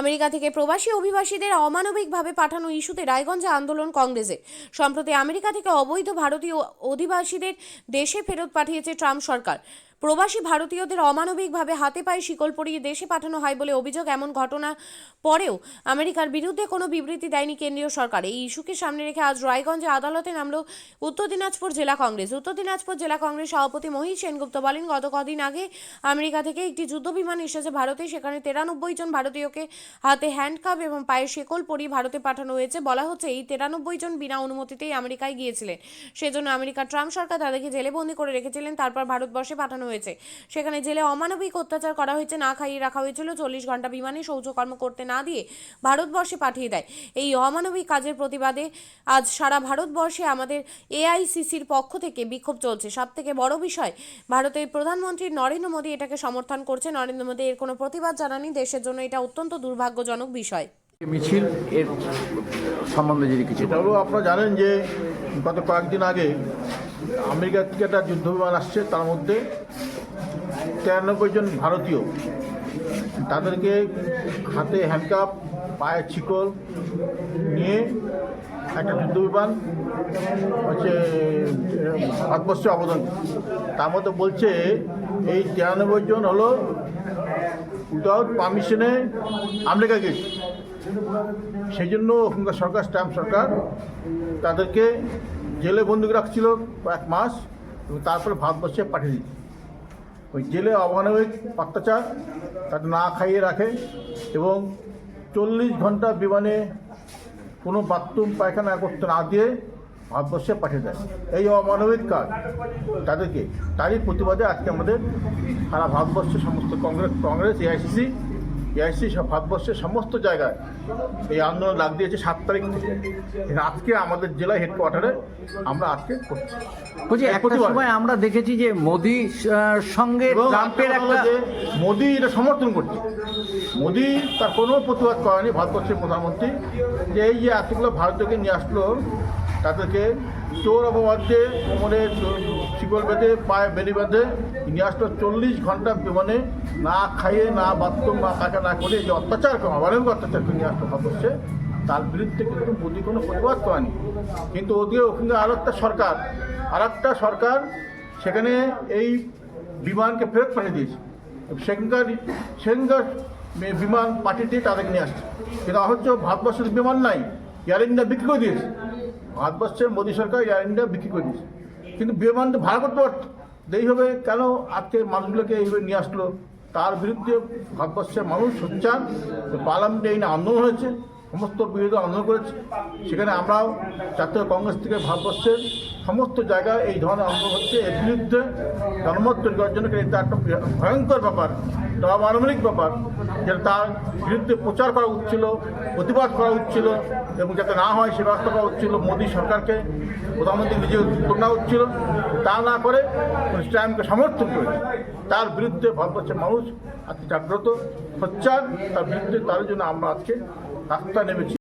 America থেকে প্রবাসী অভিবাসীদের অমানবিকভাবে পাঠানো ইস্যুতে রায়গঞ্জে আন্দোলন কংগ্রেসের। সম্প্রতি আমেরিকা থেকে অবৈধ ভারতীয় অধিবাসীদের দেশে ফেরত পাঠিয়েছে ট্রাম্প সরকার। প্রবাসী ভারতীয়দের অমানবিকভাবে হাতে পায়ে শিকল পরিয়ে দেশে পাঠানো হয় বলে অভিযোগ। এমন ঘটনা পরেও আমেরিকার বিরুদ্ধে কোনো বিবৃতি দেয়নি কেন্দ্রীয় সরকার। এই ইস্যুকে সামনে রেখে আজ রায়গঞ্জে আদালতে নামল উত্তর দিনাজপুর জেলা কংগ্রেস। উত্তর দিনাজপুর জেলা কংগ্রেস সভাপতি মহিষ সেনগুপ্ত বলেন, গত কদিন আগে আমেরিকা থেকে একটি যুদ্ধ বিমান এসেছে ভারতে। সেখানে 93 জন ভারতীয়কে হাতে হ্যান্ডকাপ এবং পায়ে শেকল পরিয়ে ভারতে পাঠানো হয়েছে। বলা হচ্ছে এই 93 জন বিনা অনুমতিতেই আমেরিকায় গিয়েছিলেন। সেজন্য আমেরিকার ট্রাম্প সরকার তাদেরকে জেলে বন্দি করে রেখেছিলেন, তারপর ভারতবর্ষে পাঠানো হয়েছে। সেখানে জেলে অমানবিক অত্যাচার করা হয়েছে, না খাইয়ে রাখা হয়েছিল, 40 ঘন্টা বিমানে শৌচকর্ম করতে না দিয়ে ভারতবর্ষে পাঠিয়ে দেয়। এই অমানবিক কাজের প্রতিবাদে আজ সারা ভারতবর্ষে আমাদের এআইসিসির পক্ষ থেকে বিক্ষোভ চলছে। সবথেকে বড় বিষয়, ভারতের প্রধানমন্ত্রী নরেন্দ্র মোদী এটাকে সমর্থন করছে। নরেন্দ্র মোদী এর কোনো প্রতিবাদ জানাননি। দেশের জন্য এটা অত্যন্ত দুর্ভাগ্যজনক বিষয়। মিছিল এর সম্বন্ধে যদি কিছু এটা হলো, আপনারা জানেন যে গত কয়েকদিন আগে আমেরিকা থেকে একটা যুদ্ধ বিমান আসছে, তার মধ্যে 93 জন ভারতীয়, তাদেরকে হাতে হ্যান্ডকাপ, পায়ে শিকল নিয়ে একটা যুদ্ধ বিমান হচ্ছে ভারতবর্ষে অবদান। তার মধ্যে বলছে এই 93 জন হলো উইদাউট পারমিশনে আমেরিকা গেছে। সেই জন্য ওখানকার সরকার, ট্রাম্প সরকার, তাদেরকে জেলে বন্দী রাখছিল 1 মাস এবং তারপরে ভারতবর্ষে পাঠিয়ে দিচ্ছে। ওই জেলে অমানবিক অত্যাচার, তাদের না খাইয়ে রাখে এবং 40 ঘন্টা বিমানে কোনো বাথরুম পায়খানা করতে না দিয়ে ভারতবর্ষে পাঠিয়ে দেয়। এই অমানবিক কাজ তাদেরকে, তারই প্রতিবাদে আজকে আমাদের সারা ভারতবর্ষের সমস্ত কংগ্রেস এআইসিসি সব ভারতবর্ষের সমস্ত জায়গায় এই আন্দোলন লাগ দিয়েছে 7 তারিখ থেকে। আজকে আমাদের জেলা হেডকোয়ার্টারে আমরা আজকে করছি। একটা সময় আমরা দেখেছি যে মোদি সঙ্গে ট্রাম্পের একটা, মোদি এটা সমর্থন করছে। মোদি তার কোনো প্রতিবাদ করেনি ভারতবর্ষের প্রধানমন্ত্রী, যে এই যে এতগুলো ভারতীয়কে নিয়ে আসলো, তাদেরকে চোর অপবাদ দিয়ে কোমরে শিকল বেঁধে, পায়ে বেনি বেঁধে নিয়ে আসলো, 40 ঘন্টা বিমানে না খাইয়ে, না বাথরুম, না কাজা না করে যে অত্যাচার, অমানবিক অত্যাচার করে নিয়ে আসলো ভারতবর্ষে, তার বিরুদ্ধে কিন্তু মোদি কোনো প্রতিবাদ করেনি। কিন্তু ওদিকে ওখানে আর একটা সরকার সেখানে এই বিমানকে ফেরত পাঠিয়ে দিয়েছে। সেখানকার বিমান পাঠিয়ে দিয়ে তাদেরকে নিয়ে আসছে। কিন্তু হচ্ছে ভারতবর্ষের বিমান নাই, এয়ার ইন্ডিয়া বিক্রি করে দিয়েছে। ভারতবর্ষের মোদী সরকার এয়ার ইন্ডিয়া বিক্রি করে দিয়েছে, কিন্তু বিমান তো ভাড়া করতে পারত। এইভাবে কেন আজকে মানুষগুলোকে এইভাবে নিয়ে আসলো? তার বিরুদ্ধে ভারতবর্ষের মানুষ সোচ্চার। পার্লামেন্টে এই আন্দোলন হয়েছে, সমস্ত বিরোধী আন্দোলন করেছে। সেখানে আমরাও জাতীয় কংগ্রেস থেকে ভারতবর্ষের সমস্ত জায়গায় এই ধরনের আন্দোলন হচ্ছে। এর বিরুদ্ধে জনমত তৈরি করার জন্য এটা একটা ভয়ঙ্কর ব্যাপার, অমানবিক ব্যাপার, যেটা তার বিরুদ্ধে প্রচার করা উচিত, প্রতিবাদ করা উচিত এবং যাতে না হয় সে ব্যবস্থা করা উচিত। মোদী সরকারকে, প্রধানমন্ত্রী নিজে উদ্যোগ নেওয়া হচ্ছিল, তা না করে ট্রাম্পকে সমর্থন করেছে। তার বিরুদ্ধে ভারতবর্ষের মানুষ আজকে জাগ্রত, সোচ্চার। তার বিরুদ্ধে, তার জন্য আমরা আজকে রাস্তায় নেমেছি।